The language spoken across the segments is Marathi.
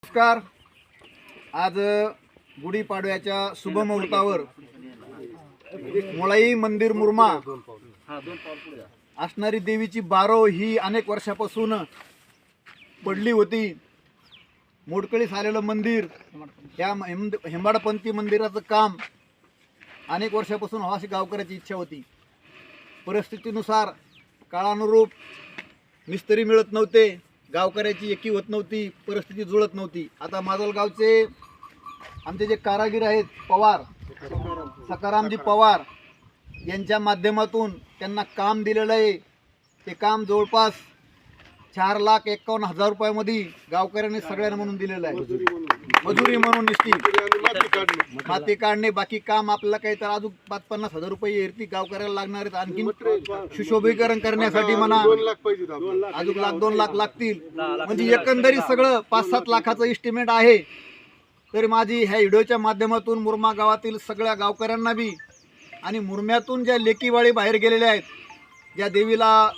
नमस्कार. आज गुढीपाडव्याच्या शुभ मुहूर्तावर मोळाई मंदिर मुरमा असणारी देवीची बारो ही अनेक वर्षापासून पडली होती. मोडकळीस आलेलं मंदिर, या हेंबाडपंथी मंदिराचं काम अनेक वर्षापासून व्हावी गावकऱ्याची इच्छा होती. परिस्थितीनुसार काळानुरूप मिस्त्री मिळत नव्हते, गावकऱ्याची एकी होत नव्हती, परिस्थिती जुळत नव्हती. आता माजलगावचे आमचे जे कारागीर आहेत पवार, सकारामजी पवार यांच्या माध्यमातून त्यांना काम दिलेलं आहे. ते काम जवळपास 4,51,000 रुपयामध्ये गावकऱ्यांनी सगळ्यांना म्हणून दिलेलं आहे. मजुरी म्हणून निश्चित माती काढणे, बाकी काम आपल्याला काही तर अजून 5-50,000 रुपये येतील गावकऱ्याला लागणार आहेत. आणखी सुशोभीकरण करण्यासाठी म्हणा अजून 1,00,000-2 लाख लागतील. म्हणजे एकंदरीत सगळं 5-7 लाखाचं इस्टिमेट आहे. तरी माझी ह्या व्हिडिओच्या माध्यमातून मुरमा गावातील सगळ्या गावकऱ्यांना बी आणि मुरम्यातून ज्या लेकीवाळी बाहेर गेलेल्या आहेत, ज्या देवीला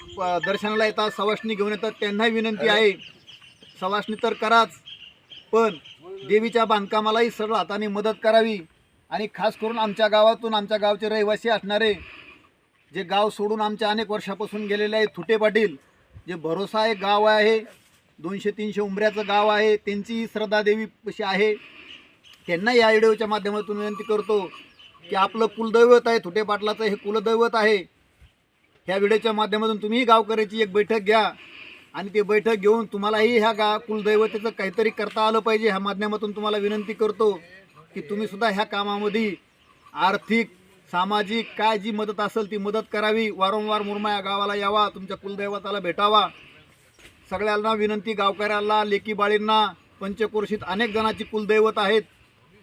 दर्शनाला येतात, सवाष्णी घेऊन येतात, त्यांनाही विनंती आहे, सवाष्णी तर कराच, पण देवीच्या बांधकामालाही सरळ हाताने मदत करावी. आणि खास करून आमच्या गावातून, आमच्या गावचे रहिवासी असणारे, जे गाव सोडून आमच्या अनेक वर्षापासून गेलेले आहेत, थुटे पाटील, जे भरोसा एक गाव आहे, 200-300 उंबऱ्याचं गाव आहे, त्यांची श्रद्धा देवीपाशी आहे. त्यांना या व्हिडिओच्या माध्यमातून विनंती करतो की आपलं कुलदैवत आहे, थुटे पाटलाचं हे कुलदैवत आहे. ह्या व्हिडिओच्या माध्यमातून तुम्ही गावकऱ्याची एक बैठक घ्या आणि ते बैठक घेऊन तुम्हालाही ह्या कुलदैवतेचं काहीतरी करता आलं पाहिजे. ह्या माध्यमातून तुम्हाला विनंती करतो की तुम्ही सुद्धा ह्या कामामध्ये आर्थिक, सामाजिक काय जी मदत असेल ती मदत करावी. वारंवार मुरमा या गावाला यावा, तुमच्या कुलदैवताला भेटावा. सगळ्यांना विनंती, गावकऱ्याला, लेकी बाळींना, पंचक्रोशीत अनेक जणांची कुलदैवत आहेत,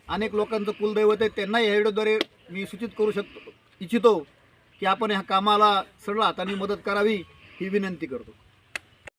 अनेक लोकांचं कुलदैवत आहे. त्यांना या व्हिडिओद्वारे मी सूचित करू इच्छितो की आपण ह्या कामाला सरळ हाताने मदत करावी ही विनंती करतो.